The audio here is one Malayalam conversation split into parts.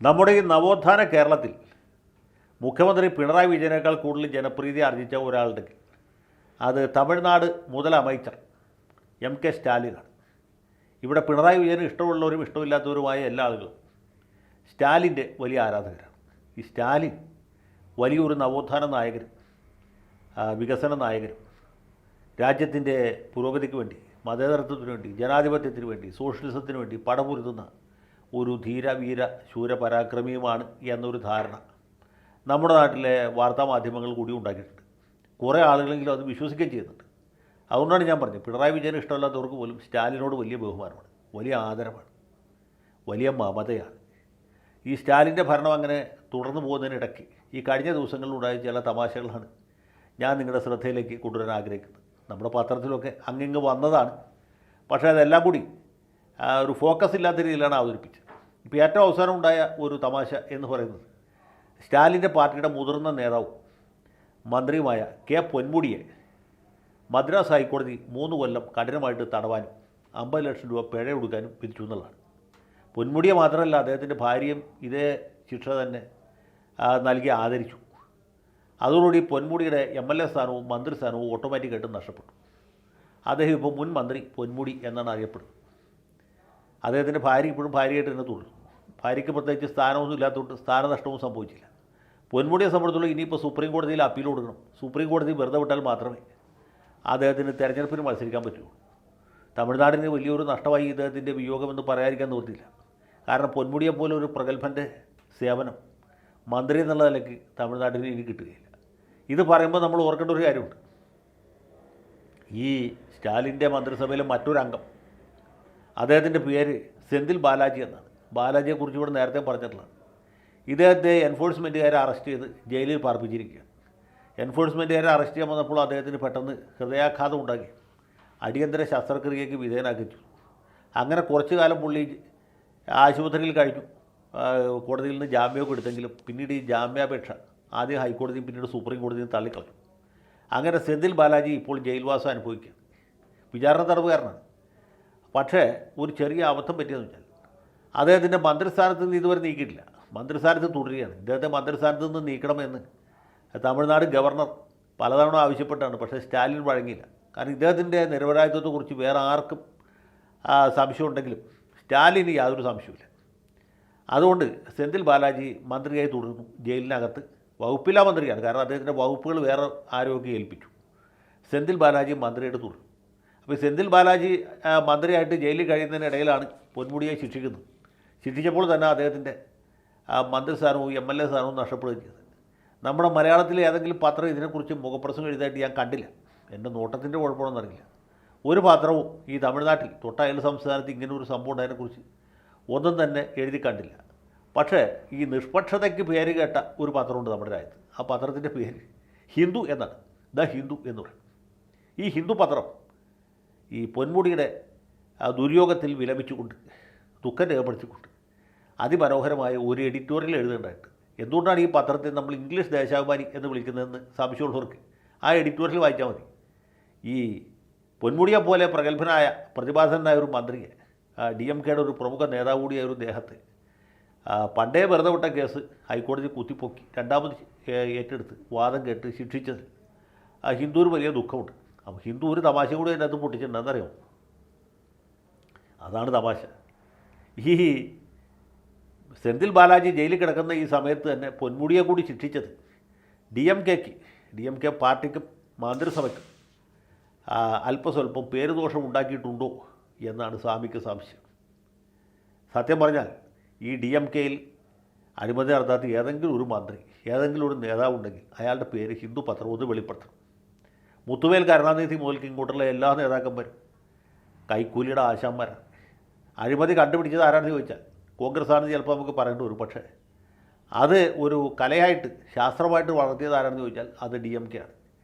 നമ്മുടെ ഈ നവോത്ഥാന കേരളത്തിൽ മുഖ്യമന്ത്രി പിണറായി വിജയനേക്കാൾ കൂടുതൽ ജനപ്രീതി ആർജിച്ച ഒരാളുണ്ടെങ്കിൽ അത് തമിഴ്നാട് മുതലമൈച്ചർ എം.കെ. സ്റ്റാലിനാണ്. ഇവിടെ പിണറായി വിജയന് ഇഷ്ടമുള്ളവരും ഇഷ്ടമില്ലാത്തവരുമായ എല്ലാ ആളുകളും സ്റ്റാലിൻ്റെ വലിയ ആരാധകരാണ്. ഈ സ്റ്റാലിൻ വലിയൊരു നവോത്ഥാന നായകരും വികസന നായകരും രാജ്യത്തിൻ്റെ പുരോഗതിക്ക് വേണ്ടി, മതേതരത്വത്തിന് വേണ്ടി, ജനാധിപത്യത്തിന് വേണ്ടി, സോഷ്യലിസത്തിന് വേണ്ടി പടപൊരുതുന്ന ഒരു ധീര വീര ശൂര പരാക്രമിയുമാണ് എന്നൊരു ധാരണ നമ്മുടെ നാട്ടിലെ വാർത്താമാധ്യമങ്ങൾ കൂടി ഉണ്ടാക്കിയിട്ടുണ്ട്. കുറേ ആളുകളെങ്കിലും അത് വിശ്വസിക്കുകയും ചെയ്യുന്നുണ്ട്. അതുകൊണ്ടാണ് ഞാൻ പറഞ്ഞത്, പിണറായി വിജയന് ഇഷ്ടമല്ലാത്തവർക്ക് പോലും സ്റ്റാലിനോട് വലിയ ബഹുമാനമാണ്, വലിയ ആദരവാണ്, വലിയ മമതയാണ്. ഈ സ്റ്റാലിൻ്റെ ഭരണം അങ്ങനെ തുടർന്നു പോകുന്നതിനിടയ്ക്ക് ഈ കഴിഞ്ഞ ദിവസങ്ങളിലുണ്ടായ ചില തമാശകളാണ് ഞാൻ നിങ്ങളുടെ ശ്രദ്ധയിലേക്ക് കൊണ്ടുവരാൻ ആഗ്രഹിക്കുന്നത്. നമ്മുടെ പത്രത്തിലൊക്കെ അങ്ങിങ്ങ് വന്നതാണ്, പക്ഷേ അതെല്ലാം കൂടി ഒരു ഫോക്കസ് ഇല്ലാത്ത രീതിയിലാണ് അവതരിപ്പിച്ചത്. ഇപ്പോൾ ഏറ്റവും അവസാനം ഉണ്ടായ ഒരു തമാശ എന്ന് പറയുന്നത്, സ്റ്റാലിൻ്റെ പാർട്ടിയുടെ മുതിർന്ന നേതാവും മന്ത്രിയുമായ കെ പൊന്മുടിയെ മദ്രാസ് ഹൈക്കോടതി 3 കൊല്ലം കഠിനമായിട്ട് തടവാനും 50 ലക്ഷം രൂപ പിഴ കൊടുക്കാനും വിധിച്ചു എന്നുള്ളതാണ്. പൊന്മുടിയെ മാത്രമല്ല, അദ്ദേഹത്തിൻ്റെ ഭാര്യയും ഇതേ ശിക്ഷ തന്നെ നൽകി ആദരിച്ചു. അതോടുകൂടി പൊന്മുടിയുടെ MLA സ്ഥാനവും മന്ത്രിസ്ഥാനവും ഓട്ടോമാറ്റിക്കായിട്ട് നഷ്ടപ്പെട്ടു. അദ്ദേഹം ഇപ്പോൾ മുൻ മന്ത്രി പൊന്മുടി എന്നാണ് അറിയപ്പെടുന്നത്. അദ്ദേഹത്തിൻ്റെ ഭാര്യ ഇപ്പോഴും ഭാര്യയായിട്ട് തന്നെ തുടരുന്നു. ഭാര്യയ്ക്ക് പ്രത്യേകിച്ച് സ്ഥാനമൊന്നും ഇല്ലാത്തതുകൊണ്ട് സ്ഥാനനഷ്ടവും സംഭവിച്ചില്ല. പൊന്മുടിയെ സംബന്ധിച്ചുള്ള ഇനിയിപ്പോൾ സുപ്രീം കോടതിയിൽ അപ്പീൽ കൊടുക്കണം. സുപ്രീം കോടതി വെറുതെ വിട്ടാൽ മാത്രമേ അദ്ദേഹത്തിന് തെരഞ്ഞെടുപ്പിന് മത്സരിക്കാൻ പറ്റുള്ളൂ. തമിഴ്നാടിന് വലിയൊരു നഷ്ടമായി ഇദ്ദേഹത്തിൻ്റെ വിയോഗമെന്ന് പറയാതിരിക്കാൻ നിവൃത്തിയില്ല. കാരണം പൊന്മുടിയെപ്പോലെ ഒരു പ്രഗത്ഭൻ്റെ സേവനം മന്ത്രി എന്നുള്ള നിലയ്ക്ക് തമിഴ്നാട്ടിന് ഇനി കിട്ടുകയില്ല. ഇത് പറയുമ്പോൾ നമ്മൾ ഓർക്കേണ്ട ഒരു കാര്യമുണ്ട്. ഈ സ്റ്റാലിൻ്റെ മന്ത്രിസഭയിലെ മറ്റൊരു അംഗം, അദ്ദേഹത്തിൻ്റെ പേര് സെന്തിൽ ബാലാജി എന്നാണ്. ബാലാജിയെക്കുറിച്ച് ഇവിടെ നേരത്തെ പറഞ്ഞിട്ടുള്ളതാണ്. ഇദ്ദേഹത്തെ എൻഫോഴ്സ്മെൻറ്റുകാരെ അറസ്റ്റ് ചെയ്ത് ജയിലിൽ പാർപ്പിച്ചിരിക്കുകയാണ്. എൻഫോഴ്സ്മെൻറ്റുകാരെ അറസ്റ്റ് ചെയ്യാൻ വന്നപ്പോൾ അദ്ദേഹത്തിന് പെട്ടെന്ന് ഹൃദയാഘാതം ഉണ്ടാക്കി അടിയന്തര ശസ്ത്രക്രിയയ്ക്ക് വിധേയനാക്കിച്ചു. അങ്ങനെ കുറച്ചു കാലം പുള്ളി ആശുപത്രിയിൽ കഴിഞ്ഞു. കോടതിയിൽ നിന്ന് ജാമ്യമൊക്കെ എടുത്തെങ്കിലും പിന്നീട് ഈ ജാമ്യാപേക്ഷ ആദ്യം ഹൈക്കോടതിയും പിന്നീട് സുപ്രീം കോടതിയും തള്ളിക്കളഞ്ഞു. അങ്ങനെ സെന്തിൽ ബാലാജി ഇപ്പോൾ ജയിൽവാസം അനുഭവിക്കുക, വിചാരണ തടവുകാരനാണ്. പക്ഷേ ഒരു ചെറിയ അബദ്ധം പറ്റിയെന്ന് വെച്ചാൽ അദ്ദേഹത്തിൻ്റെ മന്ത്രിസ്ഥാനത്ത് നിന്ന് ഇതുവരെ നീക്കിയിട്ടില്ല. മന്ത്രിസ്ഥാനത്ത് തുടരുകയാണ്. ഇദ്ദേഹത്തെ മന്ത്രിസ്ഥാനത്ത് നിന്ന് നീക്കണമെന്ന് തമിഴ്നാട് ഗവർണർ പലതവണ ആവശ്യപ്പെട്ടാണ്. പക്ഷേ സ്റ്റാലിൻ വഴങ്ങിയില്ല. കാരണം ഇദ്ദേഹത്തിൻ്റെ നിരപരാധിത്വത്തെക്കുറിച്ച് വേറെ ആർക്കും സംശയം ഉണ്ടെങ്കിലും സ്റ്റാലിന് യാതൊരു സംശയമില്ല. അതുകൊണ്ട് സെന്തിൽ ബാലാജി മന്ത്രിയായി തുടരുന്നു. ജയിലിനകത്ത് വകുപ്പില്ലാ മന്ത്രിയാണ്, കാരണം അദ്ദേഹത്തിൻ്റെ വകുപ്പുകൾ വേറെ ആരോഗ്യം ഏൽപ്പിച്ചു. സെന്തിൽ ബാലാജി മന്ത്രിയായിട്ട് തുടരും. അപ്പോൾ സെന്തിൽ ബാലാജി മന്ത്രിയായിട്ട് ജയിലിൽ കഴിയുന്നതിനിടയിലാണ് പൊന്മുടിയെ ശിക്ഷിക്കുന്നത്. ശിക്ഷിച്ചപ്പോൾ തന്നെ അദ്ദേഹത്തിൻ്റെ മന്ത്രിസ്ഥാനവും MLA സ്ഥാനവും നഷ്ടപ്പെടുകയും ചെയ്തത്. നമ്മുടെ മലയാളത്തിലെ ഏതെങ്കിലും പത്രം ഇതിനെക്കുറിച്ച് മുഖപ്രസംഗം എഴുതായിട്ട് ഞാൻ കണ്ടില്ല. എൻ്റെ നോട്ടത്തിൻ്റെ കുഴപ്പമൊന്നും അറിയില്ല. ഒരു പത്രവും ഈ തമിഴ്നാട്ടിൽ തൊട്ടയൽ സംസ്ഥാനത്ത് ഇങ്ങനെ ഒരു സംഭവം ഉണ്ടായതിനെക്കുറിച്ച് ഒന്നും തന്നെ എഴുതി കണ്ടില്ല. പക്ഷേ ഈ നിഷ്പക്ഷതയ്ക്ക് പേര് കേട്ട ഒരു പത്രമുണ്ട് നമ്മുടെ രാജ്യത്ത്. ആ പത്രത്തിൻ്റെ പേര് ഹിന്ദു എന്നാണ്, ദ ഹിന്ദു എന്ന് പറയും. ഈ ഹിന്ദു പത്രം ഈ പൊന്മുടിയുടെ ദുര്യോഗത്തിൽ വിലപിച്ചുകൊണ്ട്, ദുഃഖം രേഖപ്പെടുത്തിക്കൊണ്ട് അതിമനോഹരമായ ഒരു എഡിറ്റോറിയൽ എഴുതേണ്ടതായിട്ട്. എന്തുകൊണ്ടാണ് ഈ പത്രത്തെ നമ്മൾ ഇംഗ്ലീഷ് ദേശാഭിമാനി എന്ന് വിളിക്കുന്നതെന്ന് സംശയമുള്ളവർക്ക് ആ എഡിറ്റോറിയൽ വായിച്ചാൽ മതി. ഈ പൊന്മുടിയെ പോലെ പ്രഗത്ഭനായ പ്രതിഭാസനായ ഒരു മന്ത്രിയെ, DMKയുടെ ഒരു പ്രമുഖ നേതാവ് കൂടിയായ ഒരു ദേഹത്തെ പണ്ടേ വെറുതെ വിട്ട കേസ് ഹൈക്കോടതി കുത്തിപ്പൊക്കി രണ്ടാമത് ഏറ്റെടുത്ത് വാദം കേട്ട് ശിക്ഷിച്ചതിൽ ഹിന്ദുവിന് വലിയ ദുഃഖമുണ്ട്. അപ്പോൾ ഹിന്ദു ഒരു തമാശ കൂടി അതിനകത്ത് പൊട്ടിച്ചിട്ടുണ്ടെന്നറിയാമോ? അതാണ് തമാശ. ഈ സെന്തിൽ ബാലാജി ജയിലിൽ കിടക്കുന്ന ഈ സമയത്ത് തന്നെ പൊന്മുടിയെ കൂടി ശിക്ഷിച്ചത് DMK പാർട്ടിക്കും മന്ത്രിസഭയ്ക്കും അല്പസ്വല്പം പേരുദോഷം ഉണ്ടാക്കിയിട്ടുണ്ടോ എന്നാണ് സ്വാമിക്ക് സംശയം. സത്യം പറഞ്ഞാൽ ഈ DMKയിൽ അഴിമതി നടത്താത്ത ഏതെങ്കിലും ഒരു മന്ത്രി, ഏതെങ്കിലും ഒരു നേതാവ് ഉണ്ടെങ്കിൽ അയാളുടെ പേര് ഹിന്ദു പത്രം ഒന്ന് വെളിപ്പെടുത്തണം. മുത്തുവേൽ കരുണാനിധി മുതൽക്ക് ഇങ്ങോട്ടുള്ള എല്ലാ നേതാക്കന്മാരും കൈക്കൂലിയുടെ ആശാന്മാരാണ്. അഴിമതി കണ്ടുപിടിച്ചത് ആരാണെന്ന് ചോദിച്ചാൽ കോൺഗ്രസ് ആണെന്ന് ചിലപ്പോൾ നമുക്ക് പറയേണ്ടി വരും. പക്ഷേ അത് ഒരു കലയായിട്ട് ശാസ്ത്രമായിട്ട് വളർത്തിയത് ആരാണെന്ന് ചോദിച്ചാൽ അത് DMK ആണ്.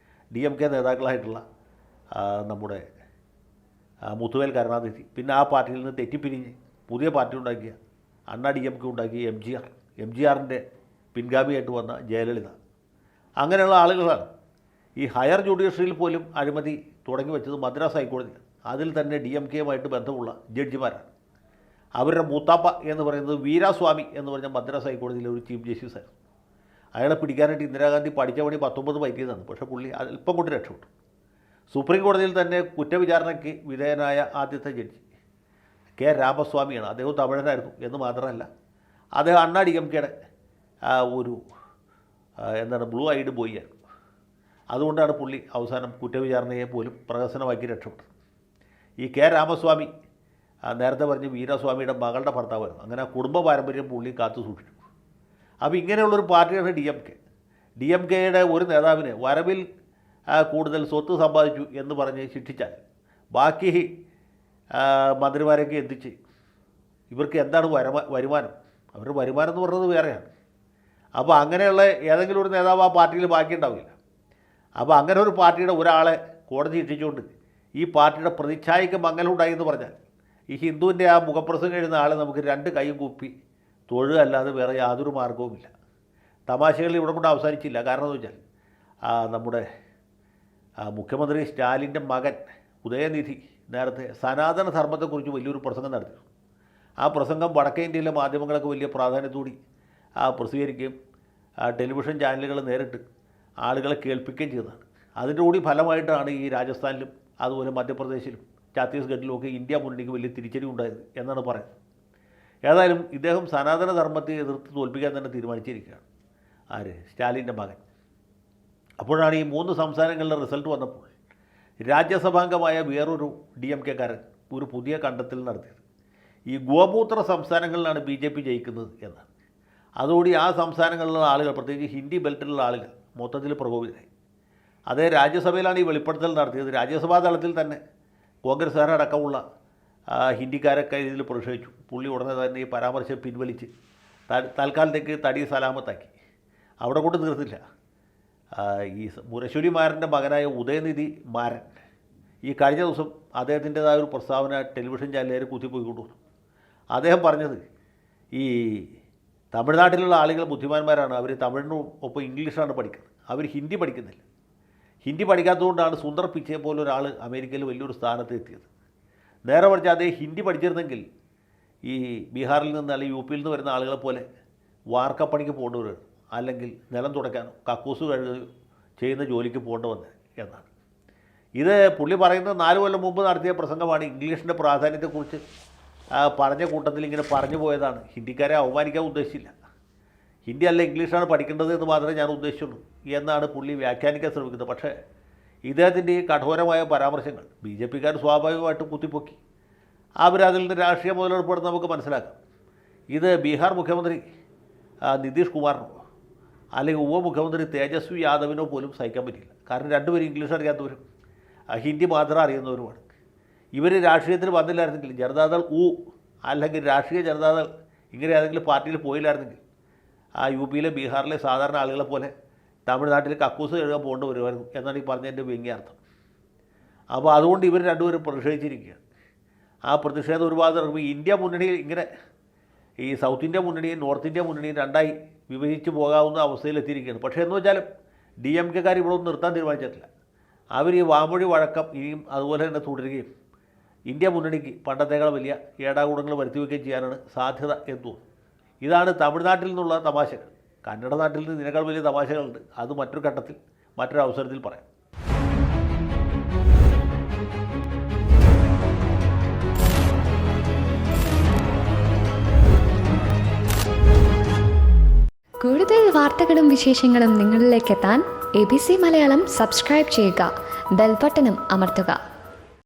DMK നേതാക്കളായിട്ടുള്ള നമ്മുടെ മുത്തുവേൽ കരുണാനിധി, പിന്നെ ആ പാർട്ടിയിൽ നിന്ന് തെറ്റിപ്പിരിഞ്ഞ് പുതിയ പാർട്ടി ഉണ്ടാക്കിയ അണ്ണാ DMK ഉണ്ടാക്കിയ MGRൻ്റെ പിൻഗാമിയായിട്ട് വന്ന ജയലളിത, അങ്ങനെയുള്ള ആളുകളാണ്. ഈ ഹയർ ജുഡീഷ്യറിയിൽ പോലും അഴിമതി തുടങ്ങി വെച്ചത് മദ്രാസ് ഹൈക്കോടതിയാണ്. അതിൽ തന്നെ DMKയുമായിട്ട് ബന്ധമുള്ള ജഡ്ജിമാരാണ്. അവരുടെ മൂത്താപ്പ എന്ന് പറയുന്നത് വീരാസ്വാമി എന്ന് പറഞ്ഞ മദ്രാസ് ഹൈക്കോടതിയിലെ ഒരു ചീഫ് ജസ്റ്റിസായിരുന്നു. അയാളെ പിടിക്കാനായിട്ട് ഇന്ദിരാഗാന്ധി പഠിച്ച പണി 19 പറ്റിയതാണ്. പക്ഷേ പുള്ളി അല്പം കൊണ്ട് രക്ഷപ്പെട്ടു. സുപ്രീം കോടതിയിൽ തന്നെ കുറ്റവിചാരണയ്ക്ക് വിധേയനായ ആദ്യത്തെ ജഡ്ജി കെ രാമസ്വാമിയാണ്. അദ്ദേഹം തമിഴനായിരുന്നു എന്ന് മാത്രമല്ല, അദ്ദേഹം അണ്ണാ DMKയുടെ ഒരു ബ്ലൂ ഐഡ് ബോയിയായിരുന്നു. അതുകൊണ്ടാണ് പുള്ളി അവസാനം കുറ്റവിചാരണയെ പോലും പ്രഹസനമാക്കി രക്ഷപ്പെട്ടത്. ഈ കെ രാമസ്വാമി നേരത്തെ പറഞ്ഞ വീരസ്വാമിയുടെ മകളുടെ ഭർത്താവായിരുന്നു. അങ്ങനെ ആ കുടുംബ പാരമ്പര്യം പുള്ളി കാത്തു സൂക്ഷിച്ചു. അപ്പോൾ ഇങ്ങനെയുള്ളൊരു പാർട്ടിയാണ് DMKയുടെ ഒരു നേതാവിനെ വരവിൽ കൂടുതൽ സ്വത്ത് സമ്പാദിച്ചു എന്ന് പറഞ്ഞ് ശിക്ഷിച്ചാൽ ബാക്കി മന്ത്രിമാരൊക്കെ എന്ത് ചെയ്യും? ഇവർക്ക് എന്താണ് വരുമാനം? അവരുടെ വരുമാനം എന്ന് പറയുന്നത് വേറെയാണ്. അപ്പോൾ അങ്ങനെയുള്ള ഏതെങ്കിലും ഒരു നേതാവ് ആ പാർട്ടിയിൽ ബാക്കിയുണ്ടാവില്ല. അപ്പോൾ അങ്ങനെ ഒരു പാർട്ടിയുടെ ഒരാളെ കോടതി ശിക്ഷിച്ചുകൊണ്ട് ഈ പാർട്ടിയുടെ പ്രതിച്ഛായയ്ക്ക് മങ്ങലുണ്ടായി എന്ന് പറഞ്ഞാൽ ഈ ഹിന്ദുവിൻ്റെ ആ മുഖപ്രസംഗം എഴുതുന്ന ആളെ നമുക്ക് 2 കൈയും കൂപ്പി തൊഴുക അല്ലാതെ വേറെ യാതൊരു മാർഗവുമില്ല. തമാശകൾ ഇവിടെ കൊണ്ട് അവസാനിച്ചില്ല. കാരണം എന്ന് വെച്ചാൽ നമ്മുടെ മുഖ്യമന്ത്രി സ്റ്റാലിൻ്റെ മകൻ ഉദയനിധി നേരത്തെ സനാതന ധർമ്മത്തെക്കുറിച്ച് വലിയൊരു പ്രസംഗം നടത്തി. ആ പ്രസംഗം വടക്കേ ഇന്ത്യയിലെ മാധ്യമങ്ങളൊക്കെ വലിയ പ്രാധാന്യത്തോടെ പ്രസിദ്ധീകരിക്കുകയും ടെലിവിഷൻ ചാനലുകൾ നേരിട്ട് ആളുകളെ കേൾപ്പിക്കുകയും ചെയ്തതാണ്. അതിൻ്റെ കൂടി ഫലമായിട്ടാണ് ഈ രാജസ്ഥാനിലും അതുപോലെ മധ്യപ്രദേശിലും ഛത്തീസ്ഗഡിലുമൊക്കെ ഇന്ത്യ മുന്നണിക്ക് വലിയ തിരിച്ചടി ഉണ്ടായത് എന്നാണ് പറയുന്നത്. ഏതായാലും ഇദ്ദേഹം സനാതന ധർമ്മത്തെ എതിർത്ത് തോൽപ്പിക്കാൻ തന്നെ തീരുമാനിച്ചിരിക്കുകയാണ്. സ്റ്റാലിൻ്റെ മകൻ. അപ്പോഴാണ് ഈ 3 സംസ്ഥാനങ്ങളിലെ റിസൾട്ട് വന്നപ്പോൾ രാജ്യസഭാംഗമായ വേറൊരു DMKക്കാരൻ ഒരു പുതിയ കണ്ടെത്തൽ നടത്തിയത്. ഈ ഗോമൂത്ര സംസ്ഥാനങ്ങളിലാണ് BJP ജയിക്കുന്നത് എന്നാണ്. അതോടെ ആ സംസ്ഥാനങ്ങളിലുള്ള ആളുകൾ, പ്രത്യേകിച്ച് ഹിന്ദി ബെൽറ്റിലുള്ള ആളുകൾ മൊത്തത്തിൽ പ്രകോപിതരായി. അതേ രാജ്യസഭയിലാണ് ഈ വെളിപ്പെടുത്തൽ നടത്തിയത്. രാജ്യസഭാ തലത്തിൽ തന്നെ കോൺഗ്രസ്സുകാരടക്കമുള്ള ഹിന്ദിക്കാരൊക്കെ ഇതിൽ പ്രതിഷേധിച്ചു. പുള്ളി ഉടനെ തന്നെ ഈ പരാമർശം പിൻവലിച്ച് തൽക്കാലത്തേക്ക് തടി സലാമത്താക്കി. അവിടെ കൊണ്ട് തീർത്തില്ല. ഈ മുരശ്ശേരി മാരൻ്റെ മകനായ ഉദയനിധി മാരൻ ഈ കഴിഞ്ഞ ദിവസം അദ്ദേഹത്തിൻ്റെതായ ഒരു പ്രസ്താവന ടെലിവിഷൻ ചാനലുകാർ കുത്തിപ്പോയിക്കൊണ്ടു വന്നു. അദ്ദേഹം പറഞ്ഞത് ഈ തമിഴ്നാട്ടിലുള്ള ആളുകൾ ബുദ്ധിമാന്മാരാണ്, അവർ തമിഴിനും ഒപ്പം ഇംഗ്ലീഷാണ് പഠിക്കുന്നത്, അവർ ഹിന്ദി പഠിക്കുന്നില്ല. ഹിന്ദി പഠിക്കാത്തതുകൊണ്ടാണ് സുന്ദർ പിച്ചയെ പോലെ ഒരാൾ അമേരിക്കയിൽ വലിയൊരു സ്ഥാനത്ത് എത്തിയത്. നേരെ മറിച്ച് അദ്ദേഹം ഹിന്ദി പഠിച്ചിരുന്നെങ്കിൽ ഈ ബീഹാറിൽ നിന്ന് അല്ലെങ്കിൽ UP-യിൽ നിന്ന് വരുന്ന ആളുകളെ പോലെ വാർക്കപ്പണിക്ക് പോകേണ്ടവരാണ്, അല്ലെങ്കിൽ നിലം തുടയ്ക്കാനോ കക്കൂസ് കഴുകുകയോ ചെയ്യുന്ന ജോലിക്ക് പോകേണ്ടി വന്നത് എന്നാണ്. ഇത് പുള്ളി പറയുന്നത് 4 കൊല്ലം മുമ്പ് നടത്തിയ പ്രസംഗമാണ്. ഇംഗ്ലീഷിൻ്റെ പ്രാധാന്യത്തെക്കുറിച്ച് പറഞ്ഞ കൂട്ടത്തിൽ ഇങ്ങനെ പറഞ്ഞു പോയതാണ്. ഹിന്ദിക്കാരെ അവമാനിക്കാൻ ഉദ്ദേശിച്ചില്ല. ഹിന്ദി അല്ല ഇംഗ്ലീഷാണ് പഠിക്കേണ്ടത് എന്ന് മാത്രമേ ഞാൻ ഉദ്ദേശിച്ചുള്ളൂ എന്നാണ് പുള്ളി വ്യാഖ്യാനിക്കാൻ ശ്രമിക്കുന്നത്. പക്ഷേ ഇദ്ദേഹത്തിൻ്റെ ഈ കഠോരമായ പരാമർശങ്ങൾ BJPക്കാർ സ്വാഭാവികമായിട്ടും കുത്തിപ്പൊക്കി. അവരതിൽ നിന്ന് രാഷ്ട്രീയ മുതലെടുപ്പെടുത്ത് നമുക്ക് മനസ്സിലാക്കാം. ഇത് ബീഹാർ മുഖ്യമന്ത്രി നിതീഷ് കുമാറിനോ അല്ലെങ്കിൽ ഉപമുഖ്യമന്ത്രി തേജസ്വി യാദവിനോ പോലും സഹിക്കാൻ പറ്റില്ല. കാരണം രണ്ടുപേരും ഇംഗ്ലീഷ് അറിയാത്തവരും ഹിന്ദി മാത്രം അറിയുന്നവരുമാണ്. ഇവർ രാഷ്ട്രീയത്തിൽ വന്നില്ലായിരുന്നെങ്കിൽ ജനതാദൾ അല്ലെങ്കിൽ രാഷ്ട്രീയ ജനതാദൾ ഇങ്ങനെ ഏതെങ്കിലും പാർട്ടിയിൽ പോയില്ലായിരുന്നെങ്കിൽ UP-യിലെ ബീഹാറിലെ സാധാരണ ആളുകളെ പോലെ തമിഴ്നാട്ടിൽ കക്കൂസ് കഴുകാൻ പോകേണ്ടി വരുമായിരുന്നു എന്നാണ് ഈ പറഞ്ഞതിൻ്റെ വ്യംഗ്യാർത്ഥം. അപ്പോൾ അതുകൊണ്ട് ഇവർ രണ്ടുപേരും പ്രതിഷേധിച്ചിരിക്കുകയാണ്. ആ പ്രതിഷേധം ഒരുപാട് ഇന്ത്യ മുന്നണിയിൽ ഇങ്ങനെ ഈ സൗത്ത് ഇന്ത്യ മുന്നണിയും നോർത്ത് ഇന്ത്യ മുന്നണിയും 2ആയി വിഭജിച്ച് പോകാവുന്ന അവസ്ഥയിലെത്തിയിരിക്കുകയാണ്. പക്ഷേ എന്ന് വെച്ചാലും DMKക്കാർ ഇവിടെ ഒന്നും നിർത്താൻ തീരുമാനിച്ചിട്ടില്ല. അവർ ഈ വാമൊഴി വഴക്കം ഇനിയും അതുപോലെ തന്നെ തുടരുകയും ഇന്ത്യ മുന്നണിക്ക് പണ്ടത്തേക്കാൾ വലിയ ഏടാകൂടങ്ങൾ വരുത്തിവെക്കുകയും ചെയ്യാനാണ് സാധ്യത എന്ന് തോന്നുന്നു. ഇതാണ് തമിഴ്നാട്ടിൽ നിന്നുള്ള തമാശകൾ. കന്നഡ നാട്ടിൽ നിന്ന് ഇതിനേക്കാൾ വലിയ തമാശകളുണ്ട്. അത് മറ്റൊരു ഘട്ടത്തിൽ മറ്റൊരു അവസരത്തിൽ പറയാം. കൂടുതൽ വാർത്തകളും വിശേഷങ്ങളും നിങ്ങളിലേക്ക് എത്താൻ ABC മലയാളം സബ്സ്ക്രൈബ് ചെയ്യുക, ബെൽ ബട്ടണും അമർത്തുക.